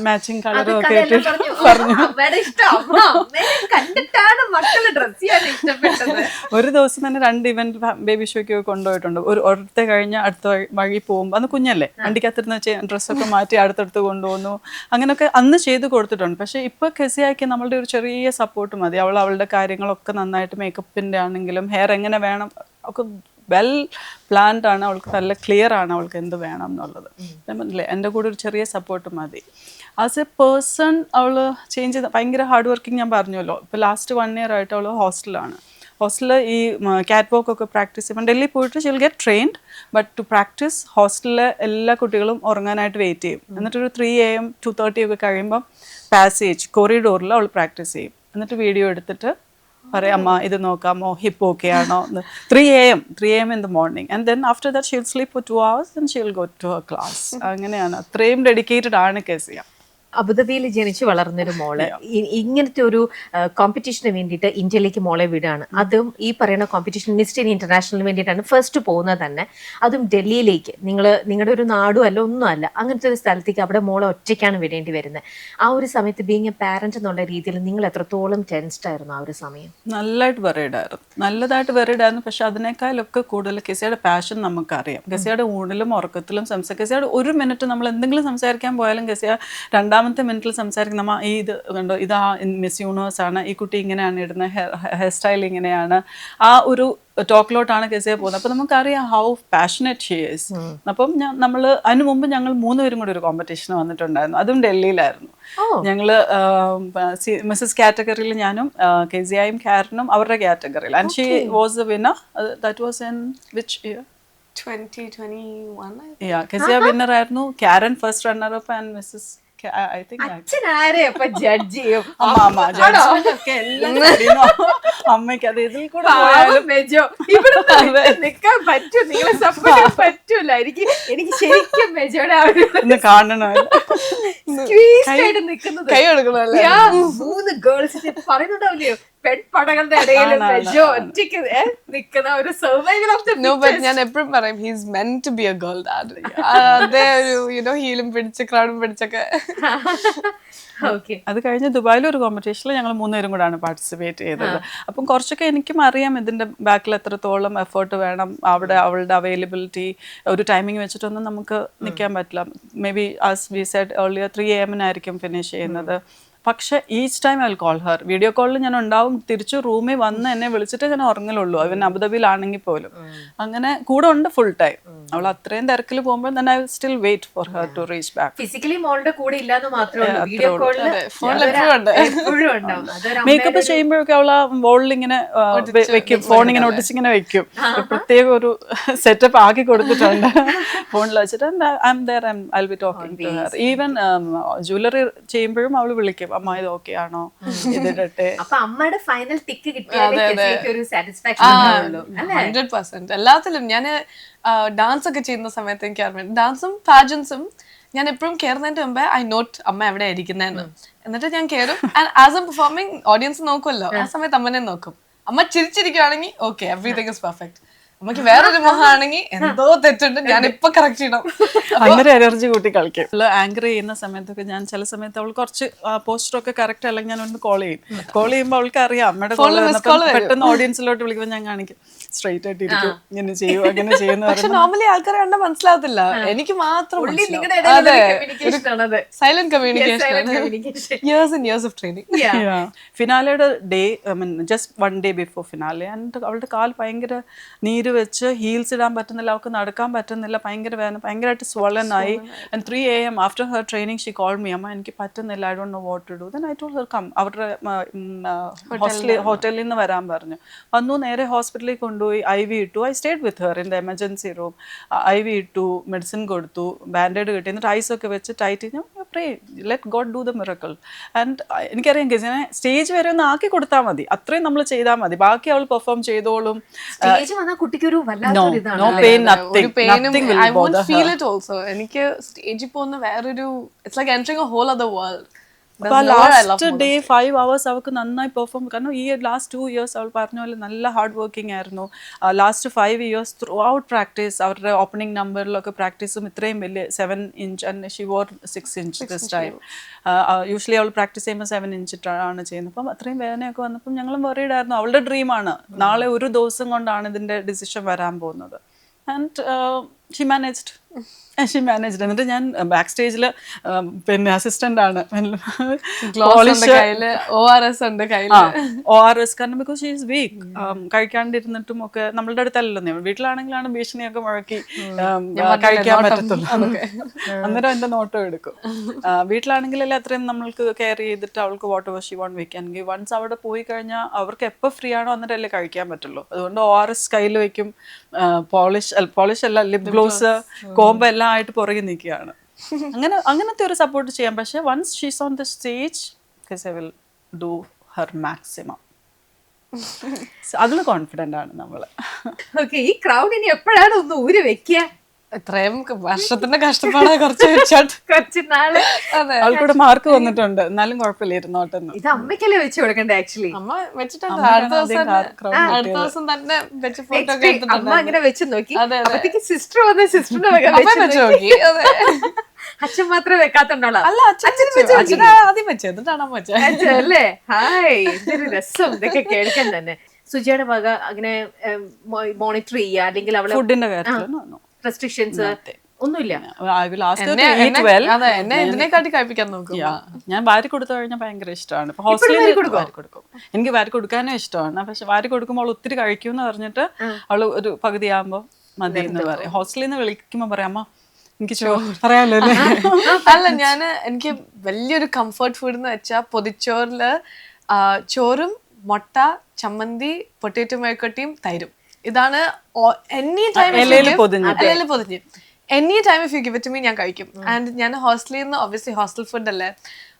മാച്ചിങ് കളറും ഒക്കെ ഇട്ട് പറഞ്ഞു. ഒരു ദിവസം തന്നെ 2 ഇവന്റ് ബേബി ഷോയ്ക്ക് കൊണ്ടുപോയിട്ടുണ്ട്. ഒരിടത്തെ കഴിഞ്ഞ് അടുത്ത വഴി പോകുമ്പോൾ അന്ന് കുഞ്ഞല്ലേ, വണ്ടിക്കകത്തിരുന്ന് ഡ്രസ്സൊക്കെ മാറ്റി അടുത്തടുത്ത് കൊണ്ടുപോകുന്നു. അങ്ങനെയൊക്കെ അന്ന് ചെയ്ത് കൊടുത്തിട്ടുണ്ട്. പക്ഷെ ഇപ്പൊ കെസിയാക്കി നമ്മളുടെ ഒരു ചെറിയ സപ്പോർട്ട് മതി. അവളുടെ കാര്യങ്ങളൊക്കെ നന്നായിട്ട് മേക്കപ്പിന്റെ ആണെങ്കിലും ഹെയർ എങ്ങനെ വേണം ഒക്കെ വെൽ പ്ലാൻഡ് ആണ്. അവൾക്ക് നല്ല ക്ലിയർ ആണ് അവൾക്ക് എന്ത് വേണം എന്നുള്ളത്. അല്ലേ, എൻ്റെ കൂടെ ഒരു ചെറിയ സപ്പോർട്ട് മതി. ആസ് എ പേഴ്സൺ അവൾ ചേഞ്ച് ചെയ്ത ഭയങ്കര ഹാർഡ് വർക്കിംഗ് ഞാൻ പറഞ്ഞല്ലോ. ഇപ്പോൾ ലാസ്റ്റ് 1 year ആയിട്ട് അവൾ ഹോസ്റ്റലിലാണ്. ഹോസ്റ്റലിൽ ഈ ക്യാറ്റ് വോക്ക് ഒക്കെ പ്രാക്ടീസ് ചെയ്യുമ്പോൾ ഡൽഹി പോയിട്ട് she'll get trained, but to practice ഹോസ്റ്റലിലെ എല്ലാ കുട്ടികളും ഉറങ്ങാനായിട്ട് വെയിറ്റ് ചെയ്യും. എന്നിട്ടൊരു 3 AM 2:30 ഒക്കെ കഴിയുമ്പം പാസേജ് കോറിഡോറിൽ അവൾ പ്രാക്ടീസ് ചെയ്യും. എന്നിട്ട് വീഡിയോ എടുത്തിട്ട് പറയാം അമ്മ ഇത് നോക്കാമോ, ഹിപ്പ് ഓക്കെ ആണോ എന്ന്. 3 AM in the morning, and then after that she'll sleep for 2 hours and she'll go to her class. അങ്ങനെയാണ്, അത്രയും ഡെഡിക്കേറ്റഡ് ആണ് കസിയ. അബുദാബിയിൽ ജനിച്ചു വളർന്നൊരു മോള് ഇങ്ങനത്തെ ഒരു കോമ്പറ്റീഷന് വേണ്ടിയിട്ട് ഇന്ത്യയിലേക്ക് മോളെ വിടുകയാണ്. അതും ഈ പറയുന്ന കോമ്പറ്റീഷൻ മിസ് ഇന്ത്യ ഇന്റർനാഷണലിന് വേണ്ടിയിട്ടാണ് ഫസ്റ്റ് പോകുന്നത് തന്നെ. അതും ഡൽഹിയിലേക്ക്. നിങ്ങളുടെ ഒരു നാടും അല്ല, ഒന്നും അല്ല, അങ്ങനത്തെ ഒരു സ്ഥലത്തേക്ക് അവിടെ മോളെ ഒറ്റയ്ക്കാണ് വിടേണ്ടി വരുന്നത്. ആ ഒരു സമയത്ത് ബീങ് എ പാരന്റ് എന്നുള്ള രീതിയിൽ നിങ്ങൾ എത്രത്തോളം ടെൻസ്ഡ് ആയിരുന്നു ആ ഒരു സമയം? നല്ലതായിട്ട് വെറീഡ് ആയിരുന്നു. പക്ഷെ അതിനേക്കാളൊക്കെ കൂടുതൽ കസിയുടെ പാഷൻ നമുക്കറിയാം. കസിയുടെ ഊണിലും ഉറക്കത്തിലും കസിയുടെ ഒരു മിനിറ്റ് നമ്മൾ എന്തെങ്കിലും സംസാരിക്കാൻ പോയാലും കസിയ രണ്ടാമത്തെ മിനിറ്റിൽ സംസാരിക്കുന്ന നമ്മ ഇത് കണ്ടോ, ഇതാ മിസ് യൂണിവേഴ്സ് ആണ്, ഈ കുട്ടി ഇങ്ങനെയാണ് ഇടുന്നത്, ഹെയർ സ്റ്റൈൽ ഇങ്ങനെയാണ്, ആ ഒരു ടോക്കിലോട്ടാണ് കസിയ പോകുന്നത്. അപ്പം നമുക്കറിയാം ഹൗ പാഷനറ്റ് ഷീ ഈസ്. അപ്പം നമ്മൾ അതിന് മുമ്പ് ഞങ്ങൾ 3 പേരും കൂടി ഒരു കോമ്പറ്റീഷൻ വന്നിട്ടുണ്ടായിരുന്നു. അതും ഡൽഹിയിലായിരുന്നു. ഞങ്ങൾ മിസ്സസ് കാറ്റഗറിയിൽ ഞാനും കസിയയും കാരനും അവരുടെ കാറ്റഗറിയിൽ. And she was the winner. That was in which year? 2021. Kasia winner ആയിരുന്നു. Karen first runner up and Mrs അമ്മയ്ക്ക് അത് ഇതിൽ കൂടെ പറ്റൂല. എനിക്ക് ശരിക്കും മെജോടെ കാണണോ, കൈ കൊടുക്കണല്ലേ? 3 ഗേൾസിനെ പറയുന്നുണ്ടാവില്ലയോ, പെൺപടകളുടെ ഇടയിൽ മെജോ ഒറ്റയ്ക്ക് നിൽക്കുന്ന ഒരു സർവൈവൽ ഓഫ് ദി ഫിറ്റസ്റ്റ്. ഞാൻ എപ്പോഴും പറയും he's meant to be a girl dad. അതേ ഒരു ഹീലും പിടിച്ച് ക്രൗഡും പിടിച്ചൊക്കെ. അത് കഴിഞ്ഞ് ദുബായിൽ ഒരു കോമ്പറ്റീഷനിൽ ഞങ്ങൾ 3 പേരും കൂടാണ് പാർട്ടിസിപ്പേറ്റ് ചെയ്തത്. അപ്പം കുറച്ചൊക്കെ എനിക്കും അറിയാം ഇതിൻ്റെ ബാക്കിൽ എത്രത്തോളം എഫേർട്ട് വേണം. അവിടെ അവളുടെ അവൈലബിലിറ്റി ഒരു ടൈമിംഗ് വെച്ചിട്ടൊന്നും നമുക്ക് നിൽക്കാൻ പറ്റില്ല. May be as we Z earlier 3 AM finish ചെയ്യുന്നത്. പക്ഷെ each time I will call Har. Video കോളിൽ ഞാൻ ഉണ്ടാവും. തിരിച്ചു റൂമിൽ വന്ന് എന്നെ വിളിച്ചിട്ട് ഞാൻ ഉറങ്ങലുള്ളൂ, അവൻ അബുദാബിയിലാണെങ്കിൽ പോലും. അങ്ങനെ കൂടെ ഉണ്ട് ഫുൾ ടൈം. അവൾ അത്രയും തിരക്കിൽ പോകുമ്പോൾ തന്നെ I will still wait for her to reach back. Physically മോളുടെ കൂടെ ഇല്ലാന്ന് മാത്രമേ ഉള്ളൂ, വീഡിയോ കോളിൽ മേക്കപ്പ് ചെയ്യുമ്പോഴൊക്കെ അവൾ ആ വോളിൽ ഇങ്ങനെ വെക്കും, ഫോണിങ്ങനെ ഒട്ടിച്ചിങ്ങനെ വെക്കും. പ്രത്യേക ഒരു സെറ്റപ്പ് ആക്കി കൊടുത്തിട്ടുണ്ട് ഫോണിൽ വെച്ചിട്ട്. I'm there, I will be talking to her. Even jewellery ചെയ്യുമ്പോഴും അവൾ വിളിക്കും, അമ്മ ഇത് ഓക്കെ ആണോ, ഇതിടട്ടെ. അപ്പൊ അമ്മയുടെ ഫൈനൽ ടിക്ക് കിട്ടിയാലേ ഒരു സാറ്റിസ്ഫാക്ഷൻ ഉള്ളൂ. 100%. എല്ലാത്തിലും ഞാൻ ഡാൻസ് ഒക്കെ ചെയ്യുന്ന സമയത്ത് എനിക്ക് അറിയാം, ഡാൻസും പാജൻസും ഞാൻ എപ്പോഴും കയറുന്നതിന്റെ മുമ്പേ ഐ നോട്ട് അമ്മ എവിടെ ഇരിക്കുന്നതെന്ന്. എന്നിട്ട് ഞാൻ കയറും. ആസ് എം പെർഫോമിംഗ് ഓഡിയൻസ് നോക്കുമല്ലോ, ആ സമയത്ത് അമ്മനെ നോക്കും. അമ്മ ചിരിച്ചിരിക്കുകയാണെങ്കിൽ ഓക്കെ, എവറിതിങ് ഇസ് പെർഫെക്റ്റ്. നമുക്ക് വേറൊരു മുഖമാണെങ്കിൽ എന്തോ തെറ്റുണ്ട്, ഞാൻ ഇപ്പൊ കറക്റ്റ് ചെയ്യണം. അങ്ങനെ എനർജി കൂട്ടി കളിക്കും. ആങ്കർ ചെയ്യുന്ന സമയത്തൊക്കെ ഞാൻ ചില സമയത്ത് അവൾ കുറച്ച് പോസ്റ്ററൊക്കെ കറക്റ്റ് അല്ലെങ്കിൽ ഞാൻ ഒന്ന് കോൾ ചെയ്യുമ്പോൾ അവൾക്ക് അറിയാം അമ്മയുടെ പെട്ടെന്ന് ഓഡിയൻസിലോട്ട് വിളിക്കുമ്പോൾ ഞാൻ കാണിക്കും സ്ട്രൈറ്റ് ആയിട്ട് ഇരിക്കും, ഇങ്ങനെ ചെയ്യും അങ്ങനെ ചെയ്യുന്ന. പക്ഷെ നോർമലി ആൾക്കാരെ കണ്ട മനസ്സിലാവത്തില്ല, എനിക്ക് മാത്രം silent communication. Years and years of training. ഫിനാലയുടെ day, I mean just 1 day before finale, and അവളുടെ കാൽ ഭയങ്കര നീര് വെച്ച്, ഹീൽസ് ഇടാൻ പറ്റുന്നില്ല, അവൾക്ക് നടക്കാൻ പറ്റുന്നില്ല, ഭയങ്കര വേദന, ഭയങ്കരമായിട്ട് swollen ആയി. And 3 AM after her training she called me, അമ്മ എനിക്ക് പറ്റുന്നില്ല, I don't know what to do. Then I told her come. അവരുടെ ഹോട്ടലിൽ നിന്ന് വരാൻ പറഞ്ഞു. വന്നു, നേരെ ഹോസ്പിറ്റലിൽ കൊണ്ടുപോയി IV ഇട്ടു. I stayed with her in the emergency room. IV ഇട്ടു, മെഡിസിൻ കൊടുത്തു, ബാൻഡേഡ് കിട്ടി, എന്നിട്ട് ഐസൊക്കെ വെച്ച് ടൈറ്റ് ചെയ്ത് pray, let God do the miracle. And എനിക്കറിയാം കസിനെ സ്റ്റേജ് വരെ ഒന്ന് ആക്കി കൊടുത്താൽ മതി, അത്രയും നമ്മൾ ചെയ്താൽ മതി, ബാക്കി അവൾ പെർഫോം ചെയ്തോളും. എനിക്ക് സ്റ്റേജിൽ പോകുന്ന വേറൊരു it's like entering a whole other world. Last day 5 hours അവൾക്ക് നന്നായി പെർഫോം. കാരണം ഈ ലാസ്റ്റ് 2 years അവൾ പറഞ്ഞ പോലെ നല്ല ഹാർഡ് വർക്കിംഗ് ആയിരുന്നു. Last 5 years through out practice, അവരുടെ ഓപ്പണിംഗ് നമ്പറിലൊക്കെ പ്രാക്ടീസും ഇത്രയും വലിയ 7 inch and she war 6 inch this time. Usually അവൾ പ്രാക്ടീസ് ചെയ്യുമ്പോൾ 7 inch ആണ് ചെയ്യുന്നത്. അപ്പം അത്രയും വേദനയൊക്കെ വന്നപ്പം ഞങ്ങളും വറീഡ് ആയിരുന്നു. അവളുടെ ഡ്രീമാണ്, നാളെ ഒരു ദിവസം കൊണ്ടാണ് ഇതിൻ്റെ ഡിസിഷൻ വരാൻ പോകുന്നത്. And she managed. എന്നിട്ട് ഞാൻ ബാക്ക് സ്റ്റേജിൽ പിന്നെ അസിസ്റ്റന്റ് ആണ്, ORS, കാരണം ബിക്കോസ് ഷീ ഈസ് വീക്ക്. കഴിക്കാണ്ടിരുന്നിട്ടും ഒക്കെ നമ്മളുടെ അടുത്തല്ലല്ലോ, വീട്ടിലാണെങ്കിലാണ് ഭീഷണിയൊക്കെ മുഴക്കി കഴിക്കാൻ പറ്റത്തുള്ളൂ. അന്നേരം എന്റെ നോട്ടം എടുക്കും. വീട്ടിലാണെങ്കിലല്ലേ അത്രയും നമ്മൾക്ക് കെയർ ചെയ്തിട്ട് അവൾക്ക് whatever she want we can give. Once അവിടെ പോയി കഴിഞ്ഞാൽ അവർക്ക് എപ്പോൾ ഫ്രീ ആണോ അന്നേരമല്ലേ കഴിക്കാൻ പറ്റുള്ളൂ. അതുകൊണ്ട് ORS കയ്യിൽ വെക്കും, പോളിഷ് അല്ല ലിപ് ഗ്ലോസ്, കോംബോ എല്ലാം ആയിട്ട് പുറകെ നിൽക്കുകയാണ്. അങ്ങനത്തെ ഒരു സപ്പോർട്ട് ചെയ്യാം. പക്ഷെ once she's on the stage, Kaziah will do her maximum. അതിൽ കോൺഫിഡൻ്റ് ആണ് നമ്മൾ. ഓക്കെ, ഈ ക്രൗഡ് ഇനി എപ്പോഴാണ് ഒന്ന് ഊരി വെക്കുക? ഇത്രയും വർഷത്തിന്റെ കഷ്ടപ്പാടാ കുറച്ച് വെച്ചോട്ട്. കുറച്ച് നാള്. അതെ, ആൾക്കൂടെ മാർക്ക് വന്നിട്ടുണ്ട്, എന്നാലും കുഴപ്പമില്ല, ഇരുന്നോട്ടെന്ന്. ഇത് അമ്മയ്ക്കല്ലേ വെച്ച് കൊടുക്കണ്ടേ ആക്ച്വലി? അമ്മ വെച്ചിട്ടുണ്ട്. അടുത്ത ദിവസം തന്നെ വെച്ച് ഫോട്ടോ ഒക്കെ അമ്മ അങ്ങനെ വെച്ച് നോക്കി. അതെ, അതെ. അപ്പത്തേക്ക് സിസ്റ്റർ വന്ന് സിസ്റ്ററിന്റെ വെച്ച് നോക്കി. അതെ. അച്ഛൻ മാത്രമേ വെക്കാത്തോണ്ടാളോ? അല്ല, അച്ഛൻ ആദ്യം വെച്ചത്, എന്നിട്ടാണ് അമ്മ വെച്ചത് അല്ലേ? ഹായ്, എന്തൊരു രസം ഇതൊക്കെ കേൾക്കാൻ തന്നെ. സുജയുടെ വക അങ്ങനെ മോണിറ്റർ ചെയ്യുക, അല്ലെങ്കിൽ അവളെ ഫുഡിന്റെ കാര്യത്തിൽ റെസ്ട്രിക്ഷൻസ് ഒന്നുമില്ല? എന്നെ ഇതിനെക്കാട്ടി കഴിപ്പിക്കാൻ നോക്കും. ഞാൻ വാരി കൊടുത്തു കഴിഞ്ഞാൽ ഭയങ്കര ഇഷ്ടമാണ്. ഇപ്പൊ ഹോസ്റ്റലിൽ കൊടുക്കും, എനിക്ക് വാരി കൊടുക്കാനും ഇഷ്ടമാണ്. പക്ഷെ വാരി കൊടുക്കുമ്പോൾ അവൾ ഒത്തിരി കഴിക്കും എന്ന് പറഞ്ഞിട്ട് അവള് ഒരു പകുതിയാകുമ്പോ മതി എന്ന് പറയും. ഹോസ്റ്റലിൽ നിന്ന് വിളിക്കുമ്പോ പറയാം, അമ്മ എനിക്ക് പറയാമല്ലോ അല്ലേ. അല്ല, എനിക്ക് വലിയൊരു കംഫർട്ട് ഫുഡ് എന്ന് വെച്ചാൽ പൊതിച്ചോറില് ചോറും മുട്ട, ചമ്മന്തി, പൊട്ടേറ്റോ മെഴുക്കുവരട്ടിയും തൈരും. ഇതാണ് എനി ടൈം പൊതിഞ്ഞ് any time if you give it to me ഞാൻ കഴിക്കും. ആൻഡ് ഞാൻ ഹോസ്റ്റലിൽ നിന്ന്, ഒബ്വിയസ്ലി ഹോസ്റ്റൽ ഫുഡ് അല്ലേ,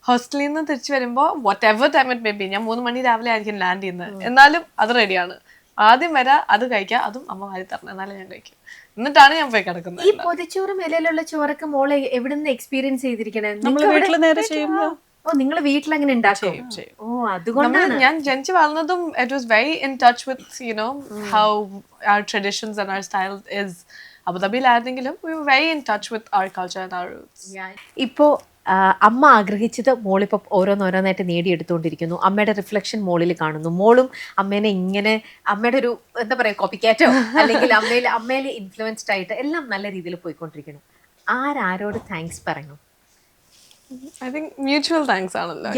ഹോസ്റ്റലിൽ നിന്ന് തിരിച്ചു വരുമ്പോൾ what ever time it may be, ഞാൻ 3 മണി രാവിലെ ആയിരിക്കും ലാൻഡ് ചെയ്യുന്നത്, എന്നാലും അത് റെഡിയാണ്. ആദ്യം വരാ, അത് കഴിക്കാം, അതും അമ്മ വാരി തരണം, എന്നാലും ഞാൻ കഴിക്കും. എന്നിട്ടാണ് ഞാൻ പോയി കിടക്കുന്നത്. ഈ പൊതിച്ചോറും ഇലയിലുള്ള ചോറൊക്കെ മോളെ എവിടെ നിന്ന് എക്സ്പീരിയൻസ് ചെയ്തിരിക്കണേ? വീട്ടിൽ നേരെ ചെയ്യുമ്പോ. ഓ, നിങ്ങൾ വീട്ടിൽ അങ്ങനെ ഉണ്ടാക്കും? ഓ, അതുകൊണ്ടാണ്. ഞാൻ ജനിച്ചു വളർന്നതും it was very in touch with you know how our traditions and our style is. അബുദാബിയിലായിരുന്നെങ്കിലും we were very in touch with our culture and our roots. ഇപ്പോ അമ്മ ആഗ്രഹിച്ചത് മോളിപ്പോ ഓരോന്നോരോന്നായിട്ട് നേടിയെടുത്തുകൊണ്ടിരിക്കുന്നു. അമ്മയുടെ റിഫ്ലക്ഷൻ മോളിൽ കാണുന്നു. മോളും അമ്മേനെ ഇങ്ങനെ, അമ്മയുടെ ഒരു എന്താ പറയാ കോപ്പിക്കാറ്റോ, അല്ലെങ്കിൽ അമ്മയിൽ ഇൻഫ്ലുവൻസ്ഡ് ആയിട്ട് എല്ലാം നല്ല രീതിയിൽ പോയിക്കൊണ്ടിരിക്കുന്നു. ആരോട് താങ്ക്സ് പറയണം? I think mutual thanks ആണല്ലോ.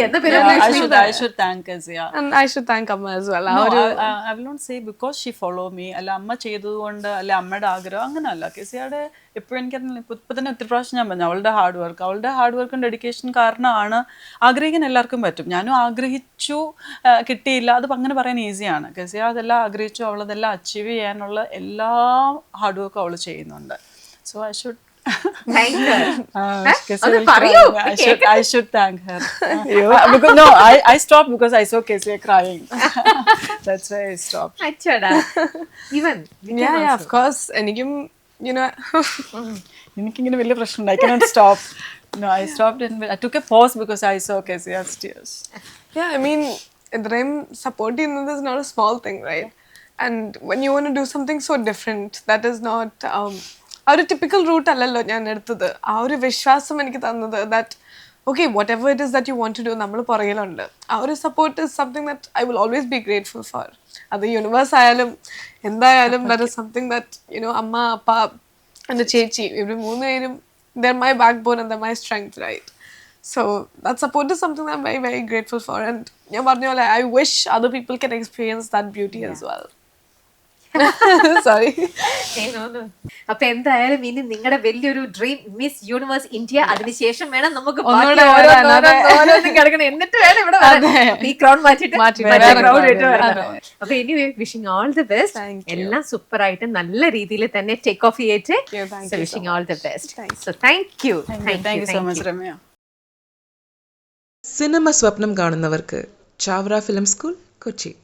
I should thank Kaziah. And I should thank Amma as well. No, I will not say because she follow me. അല്ല അമ്മ ചെയ്തതുകൊണ്ട്, അല്ല അമ്മയുടെ ആഗ്രഹം, അങ്ങനെയല്ല. കെസിയയുടെ എപ്പോഴും എനിക്കറിയില്ല, ഇപ്പൊ തന്നെ ഒത്തിരി പ്രാവശ്യം ഞാൻ പറഞ്ഞു, അവളുടെ ഹാർഡ് വർക്കും ഡെഡിക്കേഷൻ കാരണമാണ്. ആഗ്രഹിക്കാൻ എല്ലാവർക്കും പറ്റും. ഞാനും ആഗ്രഹിച്ചു, കിട്ടിയില്ല, അത് അങ്ങനെ പറയാൻ ഈസിയാണ്. കെസിയ അതെല്ലാം ആഗ്രഹിച്ചു, അവളതെല്ലാം അച്ചീവ് ചെയ്യാനുള്ള എല്ലാ ഹാർഡ് വർക്കും അവൾ ചെയ്യുന്നുണ്ട്. So I should Thank her. I should thank her. Because no, I stopped because I saw Kaziah crying. That's why I stopped. Even yeah, of course. എനിക്കും you know എനിക്കിങ്ങനെ വലിയ പ്രശ്നമുണ്ട്. I cannot stop. No, I stopped and I took a pause because I saw Kaziah's tears. Yeah, I mean, ഇത്രയും support ചെയ്യുന്നത് is not a small thing, right? And when you want to do something so different, that is not ആ ഒരു typical root അല്ലല്ലോ ഞാൻ എടുത്തത്. ആ ഒരു വിശ്വാസം എനിക്ക് തന്നത് that okay whatever it is that you want to do, നമ്മൾ പുറകിലുണ്ട്. ആ ഒരു support is something that I will always be grateful for. അത് യൂണിവേഴ്സ് ആയാലും എന്തായാലും that is something that you know അമ്മ, അപ്പ, എൻ്റെ ചേച്ചി, ഇവർ 3 പേരും they're my backbone and they're my strength, right? So that support is something that I'm very, very grateful for. And ഞാൻ പറഞ്ഞ പോലെ I wish other people can experience that beauty as well. Sorry. അപ്പൊ എന്തായാലും ഇനി നിങ്ങളുടെ വലിയൊരു dream miss universe India, അതിനുശേഷം വേണം നമുക്ക് കിടക്കണം, എന്നിട്ട് വേണം ഇവിടെ ഈ ക്രൗഡ് മാറ്റിട്ട് ക്രൗഡ് ഇട്ട് വരണം. അപ്പൊ anyway wishing all the best. എല്ലാം സൂപ്പർ ആയിട്ട് നല്ല രീതിയിൽ തന്നെ ടേക്ക് ഓഫ് ചെയ്യട്ടെ. Wishing all the best. So thank you so much, Ramya. Cinema സ്വപ്നം കാണുന്നവർക്ക് ചാവറ ഫിലിം സ്കൂൾ, കൊച്ചി.